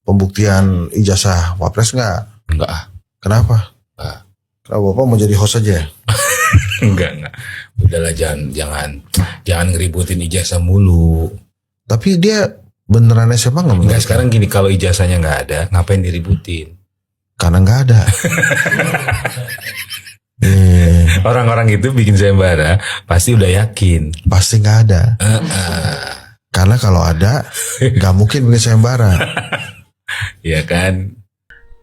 pembuktian ijazah Wapres nggak? Enggak. Kenapa? Enggak. Kenapa Bapak mau jadi host aja? Enggak. Udahlah jangan ngeributin ijazah mulu. Tapi dia beneran SMA nggak? Enggak, sekarang gini, kalau ijazahnya nggak ada, ngapain diributin? Karena nggak ada. Orang-orang itu bikin sayembara pasti udah yakin. Pasti nggak ada. Karena kalau ada, nggak mungkin bikin sayembara. Ya kan?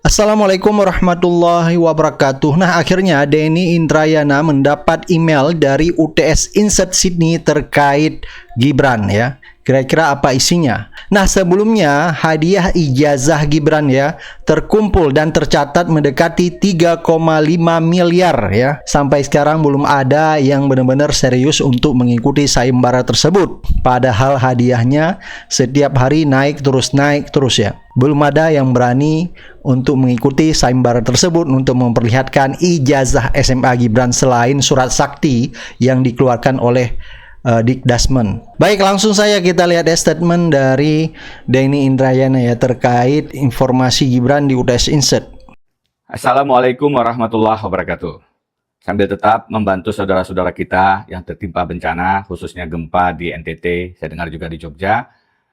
Assalamualaikum warahmatullahi wabarakatuh. Nah, akhirnya Denny Indrayana mendapat email dari UTS Insert Sydney terkait Gibran ya. Kira-kira apa isinya? Nah, sebelumnya hadiah ijazah Gibran ya terkumpul dan tercatat mendekati 3,5 miliar ya. Sampai sekarang belum ada yang benar-benar serius untuk mengikuti sayembara tersebut. Padahal hadiahnya setiap hari naik terus ya. Belum ada yang berani untuk mengikuti sayembara tersebut untuk memperlihatkan ijazah SMA Gibran selain surat sakti yang dikeluarkan oleh Dikdasmen. Baik, langsung saja kita lihat statement dari Denny Indrayana ya terkait informasi Gibran di UTS Insert. Assalamualaikum warahmatullahi wabarakatuh. Sambil tetap membantu saudara-saudara kita yang tertimpa bencana, khususnya gempa di NTT, saya dengar juga di Jogja,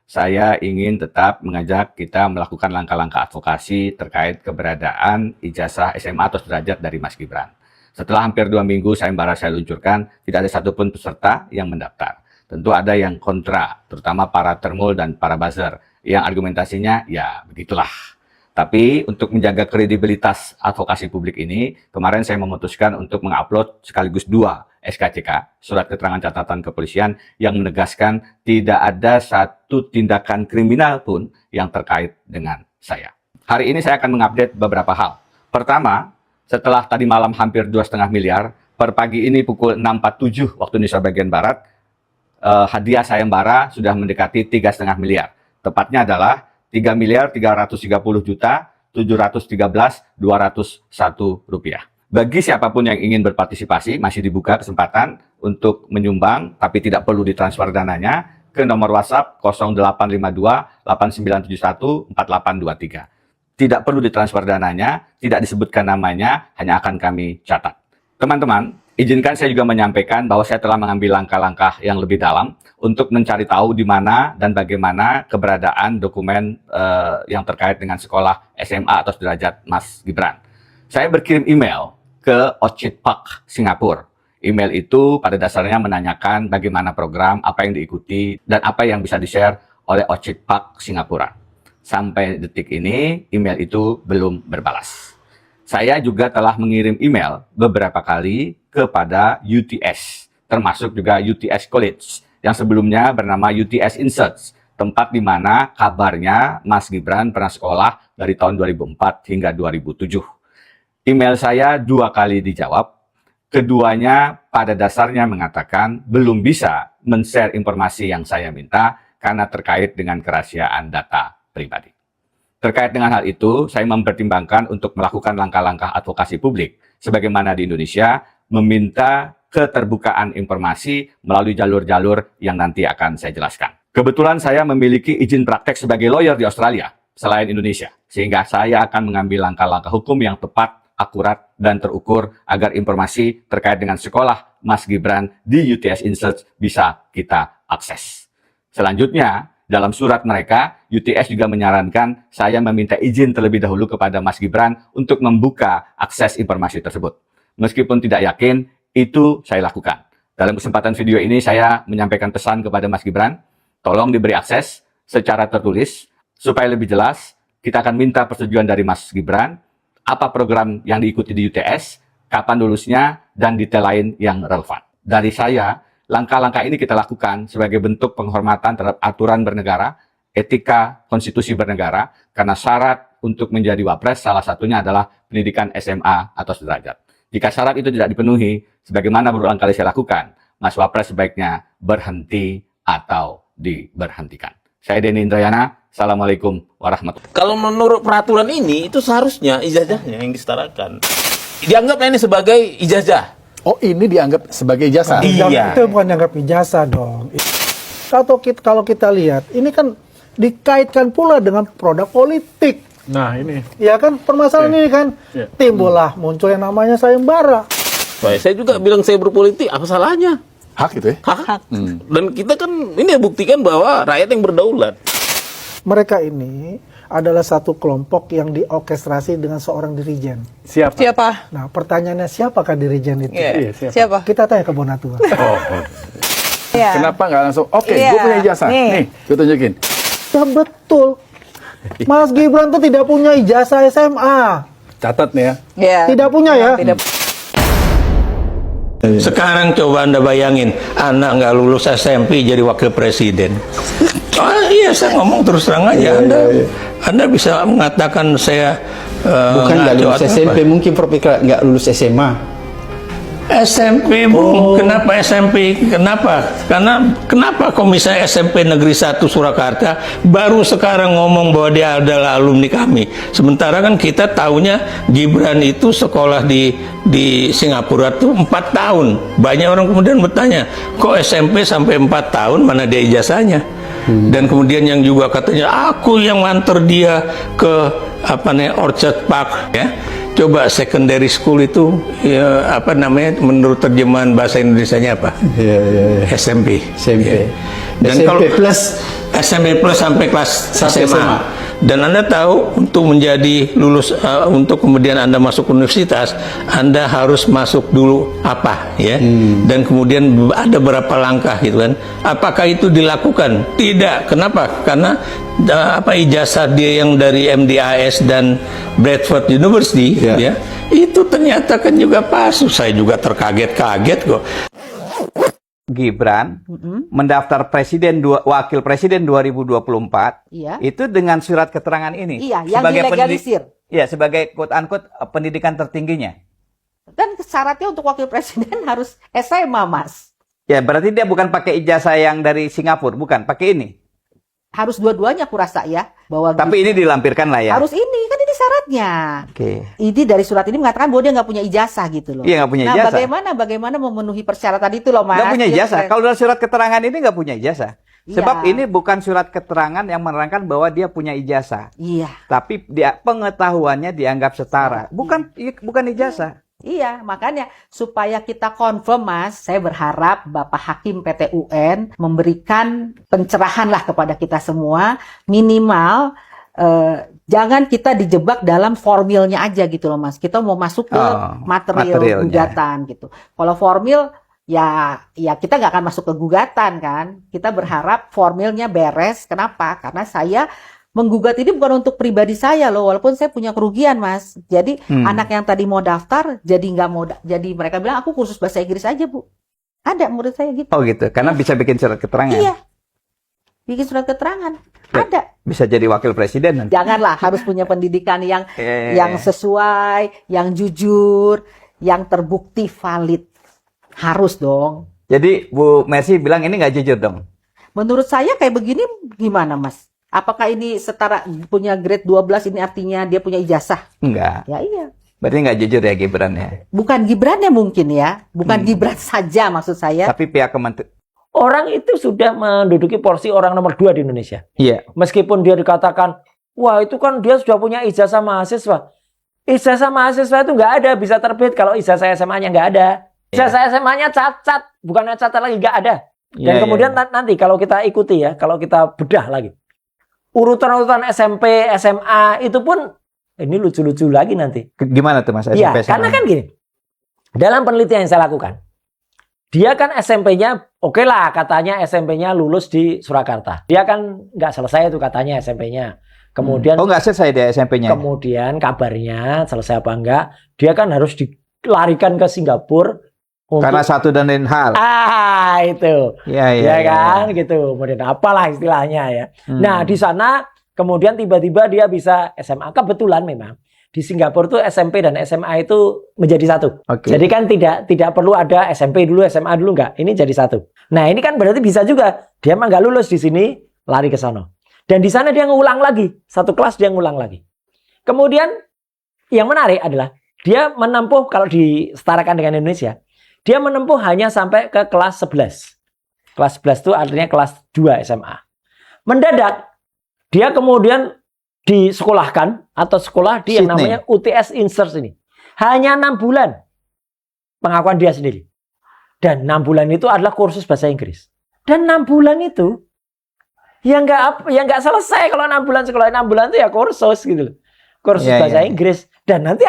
saya ingin tetap mengajak kita melakukan langkah-langkah advokasi terkait keberadaan ijazah SMA atau sederajat dari Mas Gibran. Setelah hampir 2 minggu sayembara saya luncurkan, tidak ada satupun peserta yang mendaftar. Tentu ada yang kontra, terutama para termul dan para buzzer, yang argumentasinya ya begitulah. Tapi untuk menjaga kredibilitas advokasi publik ini, kemarin saya memutuskan untuk mengupload sekaligus 2 SKCK, surat keterangan catatan kepolisian, yang menegaskan tidak ada satu tindakan kriminal pun yang terkait dengan saya. Hari ini saya akan mengupdate beberapa hal. Pertama, setelah tadi malam hampir 2,5 miliar, per pagi ini pukul 6.47 waktu Indonesia bagian Barat, hadiah sayembara sudah mendekati 3,5 miliar. Tepatnya adalah 3.330.713.201 rupiah. Bagi siapapun yang ingin berpartisipasi, masih dibuka kesempatan untuk menyumbang, tapi tidak perlu ditransfer dananya ke nomor WhatsApp 0852 8971 4823. Tidak perlu ditransfer dananya, tidak disebutkan namanya, hanya akan kami catat. Teman-teman, izinkan saya juga menyampaikan bahwa saya telah mengambil langkah-langkah yang lebih dalam untuk mencari tahu di mana dan bagaimana keberadaan dokumen yang terkait dengan sekolah SMA atau sederajat Mas Gibran. Saya berkirim email ke Orchid Park, Singapura. Email itu pada dasarnya menanyakan bagaimana program, apa yang diikuti, dan apa yang bisa di-share oleh Orchid Park, Singapura. Sampai detik ini, email itu belum berbalas. Saya juga telah mengirim email beberapa kali kepada UTS, termasuk juga UTS College, yang sebelumnya bernama UTS Inserts, tempat di mana kabarnya Mas Gibran pernah sekolah dari tahun 2004 hingga 2007. Email saya 2 kali dijawab. Keduanya pada dasarnya mengatakan belum bisa men-share informasi yang saya minta karena terkait dengan kerahasiaan data pribadi. Terkait dengan hal itu, saya mempertimbangkan untuk melakukan langkah-langkah advokasi publik sebagaimana di Indonesia, meminta keterbukaan informasi melalui jalur-jalur yang nanti akan saya jelaskan. Kebetulan saya memiliki izin praktek sebagai lawyer di Australia selain Indonesia, sehingga saya akan mengambil langkah-langkah hukum yang tepat, akurat, dan terukur agar informasi terkait dengan sekolah Mas Gibran di UTS Insert bisa kita akses. Selanjutnya, dalam surat mereka, UTS juga menyarankan saya meminta izin terlebih dahulu kepada Mas Gibran untuk membuka akses informasi tersebut. Meskipun tidak yakin, itu saya lakukan. Dalam kesempatan video ini, saya menyampaikan pesan kepada Mas Gibran, tolong diberi akses secara tertulis, supaya lebih jelas, kita akan minta persetujuan dari Mas Gibran, apa program yang diikuti di UTS, kapan lulusnya, dan detail lain yang relevan. Dari saya, langkah-langkah ini kita lakukan sebagai bentuk penghormatan terhadap aturan bernegara, etika konstitusi bernegara, karena syarat untuk menjadi wapres salah satunya adalah pendidikan SMA atau sederajat. Jika syarat itu tidak dipenuhi, sebagaimana berulang kali saya lakukan, Mas Wapres sebaiknya berhenti atau diberhentikan. Saya Denny Indrayana, Assalamualaikum warahmatullahi wabarakatuh. Kalau menurut peraturan ini, itu seharusnya ijazahnya yang disetarakan. Dianggapnya ini sebagai ijazah. Oh, ini dianggap sebagai ijazah? Iya. Itu bukan dianggap ijazah dong. Kalau kita lihat, ini kan dikaitkan pula dengan produk politik. Nah ini. Ya kan, permasalahan ini kan Iya. timbullah muncul yang namanya sayembara. Saya juga bilang saya berpolitik, apa salahnya? Hak itu ya. Hak. Dan kita kan ini buktikan bahwa rakyat yang berdaulat. Mereka ini adalah satu kelompok yang diorkestrasi dengan seorang dirijen. Siapa? Siapa? Nah, pertanyaannya siapakah dirijen itu? Iya, siapa? Siapa? Kita tanya ke Bonatua. Iya. Kenapa nggak langsung? Oke, Iya. gue punya ijazah. Nih. Nih, gue tunjukin. Ya betul. Mas Gibran tuh tidak punya ijazah SMA. Catat nih ya. Iya. Tidak punya ya? Tidak. Sekarang coba Anda bayangin, anak nggak lulus SMP jadi wakil presiden. Iya, saya ngomong terus terang aja. Anda bisa mengatakan saya bukan nggak ngaco lulus atau SMP, apa? mungkin Prof. nggak lulus SMA. SMP, Bung. Kenapa SMP? Kenapa? Kenapa kok misalnya SMP Negeri 1 Surakarta baru sekarang ngomong bahwa dia adalah alumni kami. Sementara kan kita tahunya Gibran itu sekolah di Singapura tuh 4 tahun. Banyak orang kemudian bertanya, kok SMP sampai 4 tahun, mana dia ijazahnya? Dan kemudian yang juga katanya aku yang nganter dia ke Orchard Park, ya. Coba secondary school itu ya, apa namanya, menurut terjemahan bahasa Indonesianya apa? SMP. SMP. Dan SMP kalau plus SMP plus sampai kelas Sampai SMA. SMA. Dan Anda tahu untuk menjadi lulus untuk kemudian Anda masuk universitas, Anda harus masuk dulu apa, ya? Dan kemudian ada berapa langkah gitu kan? Apakah itu dilakukan? Tidak. Kenapa? Karena ijazah dia yang dari MDIS dan Bradford University, ya, itu ternyata kan juga palsu. Saya juga terkaget-kaget kok. Gibran mendaftar wakil presiden 2024 itu dengan surat keterangan ini. Iya, yang dilegalisir. Iya, sebagai quote unquote pendidikan tertingginya. Dan syaratnya untuk wakil presiden harus SMA, Mas. Ya, berarti dia bukan pakai ijazah yang dari Singapura, bukan pakai ini. Harus dua-duanya aku rasa ya, bahwa Tapi ini dilampirkan lah ya. harus ini, kan ini syaratnya. Oke. Ini dari surat ini mengatakan bahwa dia nggak punya ijazah gitu loh. Iya, nggak punya nah, ijazah. bagaimana memenuhi persyaratan itu loh, Mas? Nggak punya Dia ijazah. Kalau dalam surat keterangan ini nggak punya ijazah. Iya. Sebab ini bukan surat keterangan yang menerangkan bahwa dia punya ijazah. Iya. Tapi dia pengetahuannya dianggap setara. Bukan ijazah. Iya, makanya supaya kita confirm, Mas, saya berharap Bapak Hakim PT UN memberikan pencerahan lah kepada kita semua, minimal jangan kita dijebak dalam formilnya aja gitu loh, Mas. Kita mau masuk ke material gugatan gitu. Kalau formil ya kita nggak akan masuk ke gugatan kan. Kita berharap formilnya beres. Kenapa? Karena saya menggugat ini bukan untuk pribadi saya loh, walaupun saya punya kerugian, Mas. Jadi anak yang tadi mau daftar jadi nggak mau, jadi mereka bilang aku kursus bahasa Inggris aja, Bu. Ada murid saya gitu. Oh gitu, karena bisa bikin surat keterangan. Iya, bikin surat keterangan. Ada. Bisa jadi wakil presiden nanti. Janganlah, harus punya pendidikan yang sesuai, yang jujur, yang terbukti valid. Harus dong. Jadi Bu Mercy bilang ini nggak jujur dong. Menurut saya kayak begini gimana, Mas? Apakah ini setara punya grade 12 ini artinya dia punya ijazah? Enggak. Ya iya. Berarti nggak jujur ya Gibran ya? Bukan Gibrannya mungkin ya. Bukan Gibran saja maksud saya. Tapi pihak kementerian. Orang itu sudah menduduki porsi orang nomor 2 di Indonesia. Iya. Meskipun dia dikatakan, wah itu kan dia sudah punya ijazah mahasiswa. Ijazah mahasiswa itu nggak ada bisa terbit kalau ijazah SMA-nya nggak ada. Ijazah SMA-nya cacat, bukannya cacat lagi, nggak ada. Dan kemudian nanti kalau kita ikuti ya, kalau kita bedah lagi. Urutan-urutan SMP, SMA itu pun ini lucu-lucu lagi nanti. Gimana tuh Mas? Ya, karena kan gini. Dalam penelitian yang saya lakukan, dia kan SMP-nya oke lah katanya SMP-nya lulus di Surakarta. Dia kan nggak selesai itu katanya SMP-nya. Kemudian nggak selesai dia SMP-nya. Kemudian kabarnya selesai apa enggak? Dia kan harus dilarikan ke Singapura. Karena satu dan lain hal. Itu. Iya kan gitu. Kemudian apalah istilahnya ya. Nah, di sana kemudian tiba-tiba dia bisa SMA. Kebetulan memang di Singapura tuh SMP dan SMA itu menjadi satu. Jadi kan tidak perlu ada SMP dulu, SMA dulu, enggak. Ini jadi satu. Nah, ini kan berarti bisa juga dia emang nggak lulus di sini, lari ke sana. Dan di sana dia ngulang lagi. Satu kelas dia ngulang lagi. Kemudian yang menarik adalah dia menempuh, kalau disetarakan dengan Indonesia, dia menempuh hanya sampai ke kelas 11. Kelas 11 itu artinya kelas 2 SMA. Mendadak Dia kemudian disekolahkan atau sekolah di yang Sydney. namanya UTS Insert ini. Hanya 6 bulan pengakuan dia sendiri. Dan 6 bulan itu adalah kursus bahasa Inggris. Dan 6 bulan itu ya nggak selesai kalau 6 bulan sekolah. 6 bulan itu ya kursus gitu loh. Kursus bahasa Inggris. Dan nanti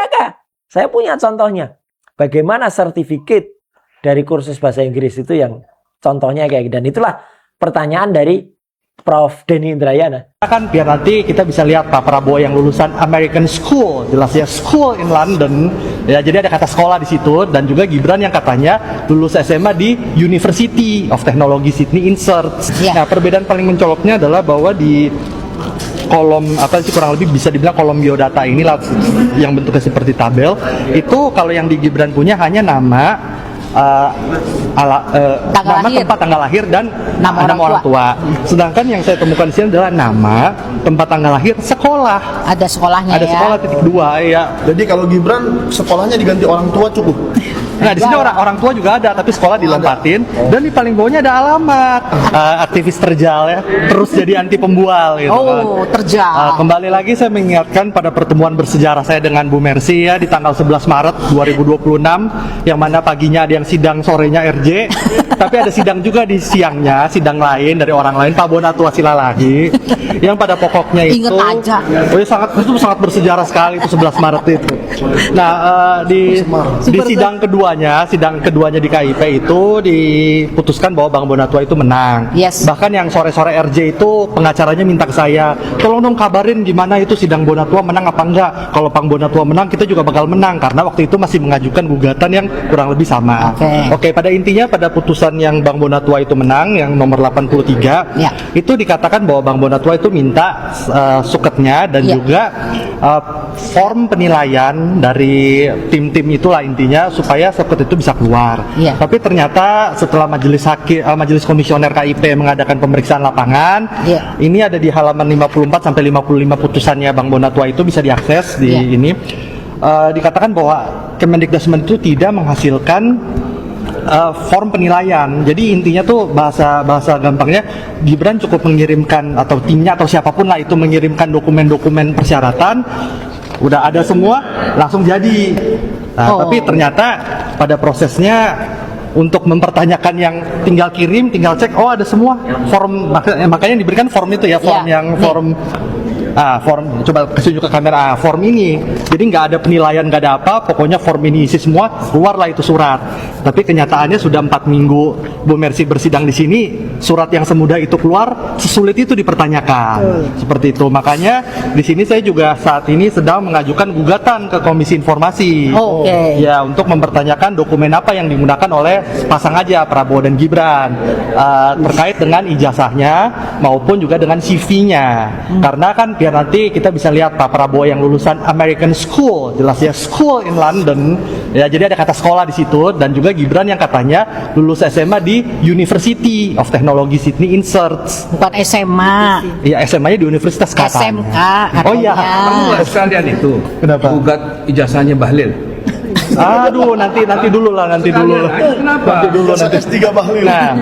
saya punya contohnya. Bagaimana sertifikat dari kursus bahasa Inggris itu yang contohnya kayak gitu. Dan itulah pertanyaan dari Prof. Denny Indrayana. Kan biar nanti kita bisa lihat Pak Prabowo yang lulusan American School, jelas ya, School in London. Ya, jadi ada kata sekolah di situ, dan juga Gibran yang katanya lulus SMA di University of Technology Sydney Insert. Nah, perbedaan paling mencoloknya adalah bahwa di kolom kurang lebih bisa dibilang kolom biodata ini yang bentuknya seperti tabel, itu kalau yang di Gibran punya hanya nama, tempat tanggal lahir dan nama orang tua. Sedangkan yang saya temukan di sini adalah nama, tempat tanggal lahir, sekolah. Ada sekolahnya Ada sekolah .2 ya. Jadi kalau Gibran sekolahnya diganti orang tua cukup. Nah, di sini orang tua juga ada, tapi sekolah dilompatin. Dan di paling bawahnya ada alamat. Aktivis terjal ya, terus jadi anti pembual gitu kan. Terjal. Kembali lagi saya mengingatkan pada pertemuan bersejarah saya dengan Bu Mercy ya di tanggal 11 Maret 2026, yang mana paginya ada yang sidang, sorenya RJ, tapi ada sidang juga di siangnya, sidang lain dari orang lain, Pak Bonatua Silalahi, yang pada pokoknya itu itu sangat bersejarah sekali, itu 11 Maret itu. Nah, di sidang keduanya di KIP itu diputuskan bahwa Bang Bonatua itu menang. Bahkan yang sore-sore RJ itu pengacaranya minta ke saya, tolong dong kabarin gimana itu sidang Bonatua menang apa enggak. Kalau Bang Bonatua menang, kita juga bakal menang, karena waktu itu masih mengajukan gugatan yang kurang lebih sama. Oke, pada intinya pada putusan yang Bang Bonatua itu menang, yang nomor 83, itu dikatakan bahwa Bang Bonatua itu minta suketnya dan juga form penilaian dari tim-tim itulah intinya, supaya suket itu bisa keluar. Tapi ternyata setelah majelis komisioner KIP mengadakan pemeriksaan lapangan, ini ada di halaman 54 sampai 55 putusannya Bang Bonatua itu bisa diakses di ini. Dikatakan bahwa Kemendikbudristek itu tidak menghasilkan form penilaian. Jadi intinya tuh bahasa gampangnya, Gibran cukup mengirimkan, atau timnya atau siapapun lah itu mengirimkan dokumen-dokumen persyaratan, udah ada semua, langsung jadi. Nah, tapi ternyata pada prosesnya untuk mempertanyakan yang tinggal kirim, tinggal cek, oh ada semua form, makanya diberikan form itu ya, form form, coba kasih juga ke kamera, form ini. Jadi nggak ada penilaian, nggak ada apa, pokoknya form ini isi semua, keluarlah itu surat. Tapi kenyataannya sudah 4 minggu Bu Mercy bersidang di sini, surat yang semudah itu keluar, sesulit itu dipertanyakan. Seperti itu. Makanya di sini saya juga saat ini sedang mengajukan gugatan ke Komisi Informasi. Ya, untuk mempertanyakan dokumen apa yang digunakan oleh pasang aja Prabowo dan Gibran terkait dengan ijazahnya maupun juga dengan CV-nya. Karena kan biar nanti kita bisa lihat Pak Prabowo yang lulusan American School, jelas ya, School in London. Ya, jadi ada kata sekolah di situ, dan juga Gibran yang katanya lulus SMA di University of Technology Sydney Insert. Bukan SMA. Iya, SMA-nya di Universitas katanya. SMK. Oh iya. Sekalian itu. Kenapa? Gugat ijazahnya Bahlil. Aduh, nanti dulu lah. Kenapa? Nanti dulu. S3 Bahlil. Nah,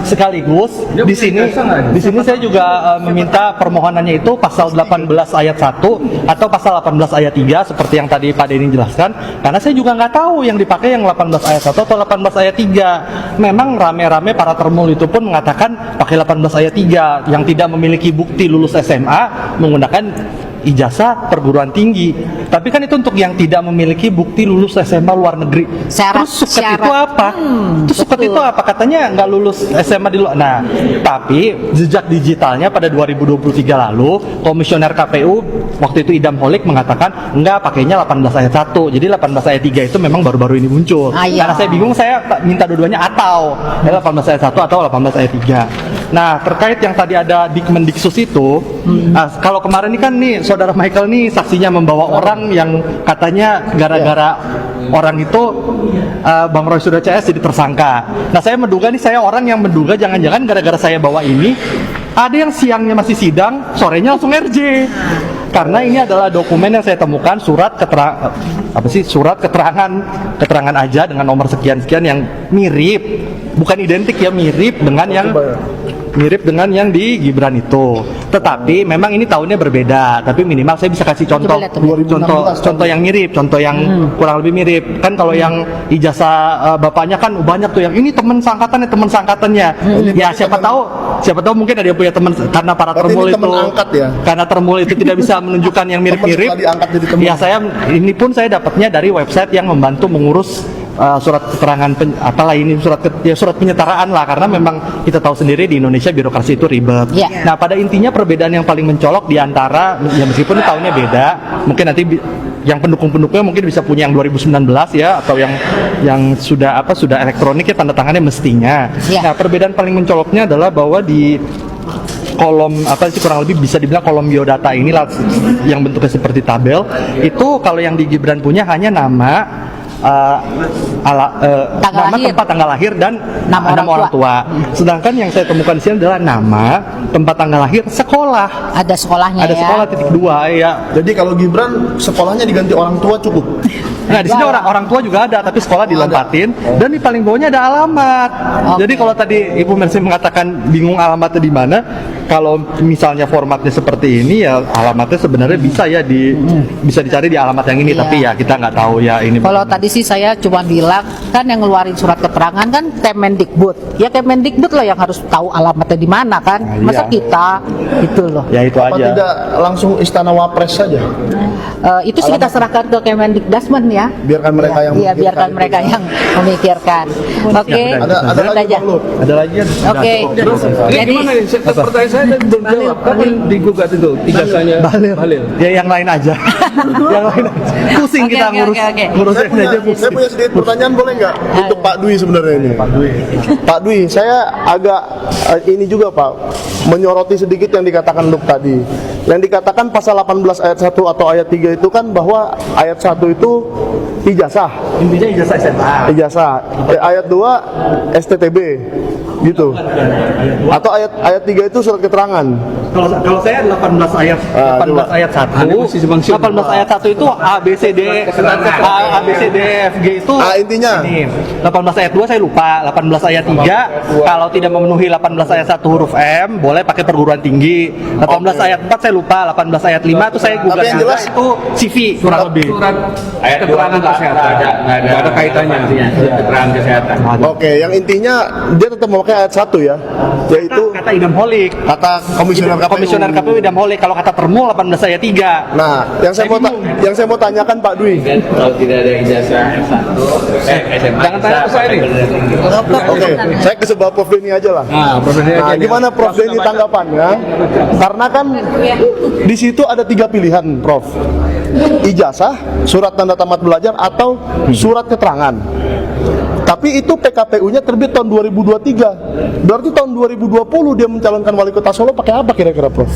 sekaligus di sini saya juga meminta permohonannya itu pasal 18 ayat 1 atau pasal 18 ayat 3 seperti yang tadi Pak Denny jelaskan, karena saya juga nggak tahu yang dipakai yang 18 ayat 1 atau 18 ayat 3. Memang rame-rame para termul itu pun mengatakan pakai 18 ayat 3 yang tidak memiliki bukti lulus SMA menggunakan ijazah perguruan tinggi. Tapi kan itu untuk yang tidak memiliki bukti lulus SMA luar negeri. Terus suket itu apa? Suket itu apa? Katanya nggak lulus SMA di luar. Nah, tapi jejak digitalnya pada 2023 lalu, Komisioner KPU waktu itu Idam Holik mengatakan enggak, pakainya 18 ayat 1. Jadi 18 ayat 3 itu memang baru-baru ini muncul. Karena saya bingung, saya minta dua-duanya atau 18 ayat 1 atau 18 ayat 3. Nah, terkait yang tadi ada Dikmendiksus itu, kalau kemarin ini kan nih Saudara Michael nih saksinya membawa orang yang katanya gara-gara orang itu Bang Roy Suryo CS jadi tersangka. Nah, saya orang yang menduga jangan-jangan gara-gara saya bawa ini, ada yang siangnya masih sidang, sorenya langsung RJ. Karena ini adalah dokumen yang saya temukan, surat keterangan aja dengan nomor sekian-sekian yang mirip, bukan identik ya, mirip dengan yang mirip dengan yang di Gibran itu. Tetapi memang ini tahunnya berbeda. Tapi minimal saya bisa kasih contoh, contoh yang mirip, contoh yang kurang lebih mirip. Kan kalau yang ijazah bapaknya kan banyak tuh yang ini teman sangkatannya. Ya siapa tahu mungkin ada yang punya teman karena para termul itu. Karena termul itu tidak bisa menunjukkan yang mirip-mirip. Ya ini pun saya dapatnya dari website yang membantu mengurus surat keterangan surat penyetaraan lah, karena memang kita tahu sendiri di Indonesia birokrasi itu ribet. Nah, pada intinya perbedaan yang paling mencolok di antara ya meskipun tahunnya beda, mungkin nanti yang pendukung-pendukungnya mungkin bisa punya yang 2019 ya, atau yang sudah elektronik ya tanda tangannya mestinya. Nah, perbedaan paling mencoloknya adalah bahwa di kolom kurang lebih bisa dibilang kolom biodata inilah yang bentuknya seperti tabel, itu kalau yang di Gibran punya hanya nama, tempat tanggal lahir dan nama orang tua. Sedangkan yang saya temukan di sini adalah nama, tempat tanggal lahir, sekolah. Ada sekolahnya. Ada sekolah .2 ya. Jadi kalau Gibran sekolahnya diganti orang tua cukup. Nah, di sini orang tua juga ada, tapi sekolah dilompatin, dan di paling bawahnya ada alamat. Jadi kalau tadi Ibu Mercy mengatakan bingung alamatnya di mana, kalau misalnya formatnya seperti ini ya alamatnya sebenarnya bisa dicari di alamat yang ini, tapi ya kita nggak tahu ya ini. Kalau tadi sih saya cuma bilang kan yang ngeluarin surat keterangan kan Kemendikbud. Ya Kemendikbud loh yang harus tahu alamatnya di mana kan. Masa kita itu loh. Ya itu aja. Apa tidak langsung Istana Wapres saja? Itu sih kita serahkan ke Kemendikdasmen ya. Biarkan mereka yang memikirkan. Biarkan mereka yang memikirkan. Oke. Ada lagi. Oke. Jadi gimana nih? Pertanyaan saya tadi belum jawab. Kan digugat itu ijazahnya Bahlil. Ya yang lain aja. Yang lain aja. Pusing kita ngurusin aja. Saya punya sedikit pertanyaan, boleh nggak untuk Pak Dwi sebenarnya ini? Pak Dwi, saya agak ini juga Pak, menyoroti sedikit yang dikatakan Lup tadi. Yang dikatakan pasal 18 ayat 1 atau ayat 3 itu kan bahwa ayat 1 itu ijazah. Intinya ijazah SMA. Ijazah. Ayat 2 STTB gitu. Atau ayat 3 itu surat keterangan. Kalau saya 18 ayat 1. 18 ayat 1 itu ABCD FG itu intinya. Ini. 18 ayat 2 saya lupa. 18 ayat 3 kalau tidak memenuhi 18 ayat 1 huruf M boleh pakai perguruan tinggi. 18 ayat 4 saya lupa. 18 ayat 5 itu saya gugat yang jelas itu CV kurang lebih. Ayat keterangan kesehatan nggak ada kaitannya keterangan kesehatan. Oke, yang intinya dia tetap memakai ayat 1 ya, yaitu kata Idam Holik, kata komisioner KPU Idam Holik. Kalau kata Termul 18 ayat 3. Nah, yang saya mau tanyakan Pak Dwi. Kalau tidak ada ijazah SMA, jangan tanya ke saya nih. Oke, saya ke sebuah Prof Denny aja lah. Nah, gimana Prof Denny tanggapannya? Karena kan di situ ada 3 pilihan, Prof. Ijazah, surat tanda tamat belajar, atau surat keterangan. Tapi itu PKPU-nya terbit tahun 2023. Berarti tahun 2020 dia mencalonkan wali kota Solo pakai apa kira-kira, Prof?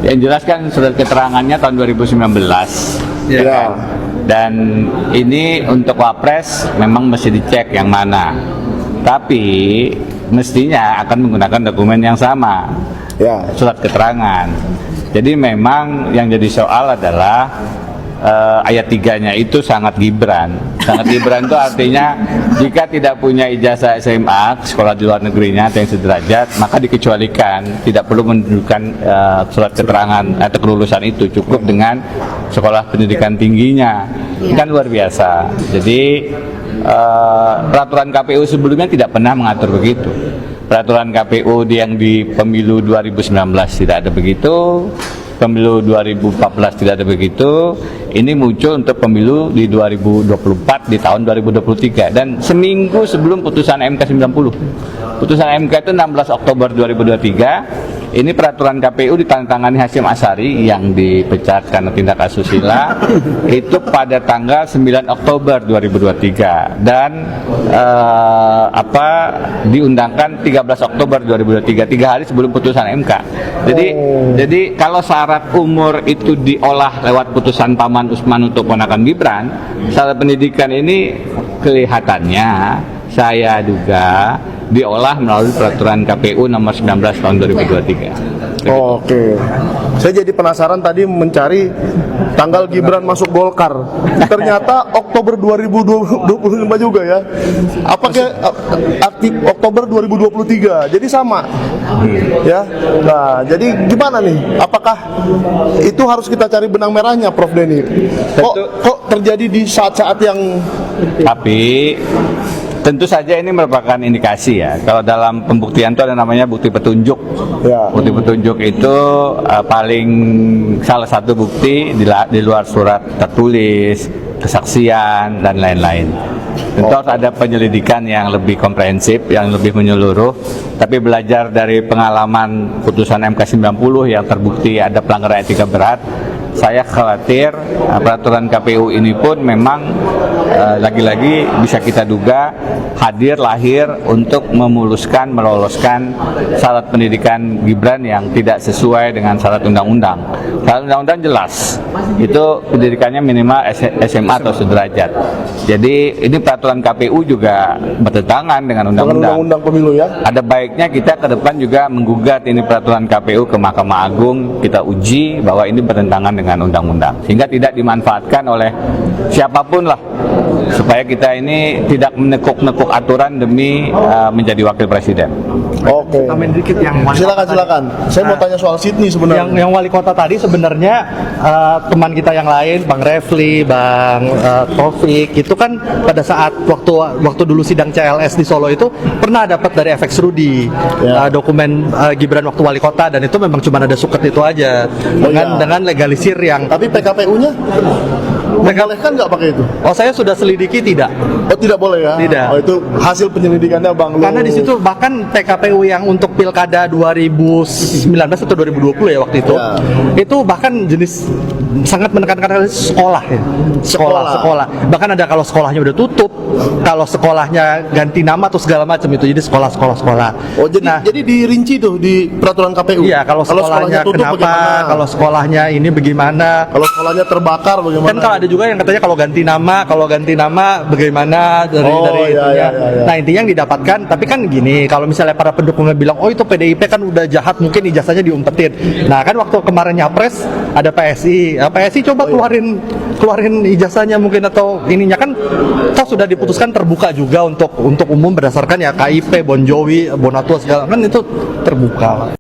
Yang jelas kan surat keterangannya tahun 2019. Ya. Dan ini untuk Wapres memang mesti dicek yang mana. Tapi mestinya akan menggunakan dokumen yang sama. Ya. Surat keterangan. Jadi memang yang jadi soal adalah ayat 3-nya itu sangat Gibran. Sangat Gibran itu artinya jika tidak punya ijazah SMA, sekolah di luar negerinya atau yang sederajat, maka dikecualikan, tidak perlu menunjukkan surat keterangan atau kelulusan itu, cukup dengan sekolah pendidikan tingginya. Kan luar biasa. Jadi peraturan KPU sebelumnya tidak pernah mengatur begitu. Peraturan KPU yang di pemilu 2019 tidak ada begitu. Pemilu 2014 tidak ada begitu. Ini muncul untuk pemilu di 2024 di tahun 2023 dan seminggu sebelum putusan MK 90. Putusan MK itu 16 Oktober 2023. Ini peraturan KPU ditandatangani Hasyim Asyari yang dipecat karena tindak asusila itu pada tanggal 9 Oktober 2023 dan diundangkan 13 Oktober 2023, 3 hari sebelum putusan MK. Jadi kalau syarat umur itu diolah lewat putusan Paman Usman untuk ponakan Gibran, syarat pendidikan ini kelihatannya saya duga diolah melalui peraturan KPU nomor 19 tahun 2023. Oke. Saya jadi penasaran tadi mencari tanggal Gibran masuk Golkar. Ternyata Oktober 2025 juga ya. Apakah aktif Oktober 2023? Jadi sama. Ya. Nah, jadi gimana nih? Apakah itu harus kita cari benang merahnya, Prof Denny? Kok terjadi di saat-saat yang Tapi tentu saja ini merupakan indikasi ya. Kalau dalam pembuktian itu ada namanya bukti petunjuk. Ya. Bukti petunjuk itu paling salah satu bukti di luar surat tertulis, kesaksian dan lain-lain. Tentu harus ada penyelidikan yang lebih komprehensif, yang lebih menyeluruh. Tapi belajar dari pengalaman putusan MK 90 yang terbukti ada pelanggaran etika berat, saya khawatir peraturan KPU ini pun memang lagi-lagi bisa kita duga hadir lahir untuk memuluskan, meloloskan syarat pendidikan Gibran yang tidak sesuai dengan syarat undang-undang. Syarat undang-undang jelas, itu pendidikannya minimal SMA atau sederajat. Jadi ini peraturan KPU juga bertentangan dengan undang-undang. Undang-undang pemilu ya? Ada baiknya kita ke depan juga menggugat ini peraturan KPU ke Mahkamah Agung, kita uji bahwa ini bertentangan dengan undang-undang, sehingga tidak dimanfaatkan oleh siapapun lah, supaya kita ini tidak menekuk-nekuk aturan demi menjadi wakil presiden. Oke. Tambahin dikit yang Silakan. Saya mau tanya soal Sydney sebenarnya. Yang wali kota tadi sebenarnya teman kita yang lain, Bang Refli, Bang Taufik, itu kan pada saat waktu dulu sidang CLS di Solo itu pernah dapat dari FX Rudi dokumen Gibran waktu wali kota, dan itu memang cuma ada suket itu aja dengan legalisir yang. Tapi PKPU-nya membolehkan nggak pakai itu? Oh, saya sudah selidiki tidak. Oh, tidak boleh ya? Tidak. Oh, itu hasil penyelidikannya Bang Lu. Karena di situ bahkan PKPU yang untuk Pilkada 2019 atau 2020 ya waktu itu, itu bahkan jenis sangat menekankan sekolah ya. Sekolah. Bahkan ada kalau sekolahnya udah tutup, kalau sekolahnya ganti nama atau segala macam itu, jadi sekolah. Oh, jadi dirinci tuh di peraturan KPU. Iya, kalau sekolahnya tutup kenapa, bagaimana? kalau sekolahnya ini bagaimana, kalau sekolahnya terbakar bagaimana? Kan kalau ada juga yang katanya kalau ganti nama bagaimana dari itunya. Nah, intinya yang didapatkan, tapi kan gini, kalau misalnya para pendukungnya bilang, oh itu PDIP kan udah jahat, mungkin ijazahnya diumpetin. Nah, kan waktu kemarin nyapres ada PSI. PSI coba keluarin ijazahnya mungkin, atau ininya kan toh sudah diputuskan terbuka juga untuk umum berdasarkan ya KIP, Bon Jovi, Bonatua segala, kan itu terbuka.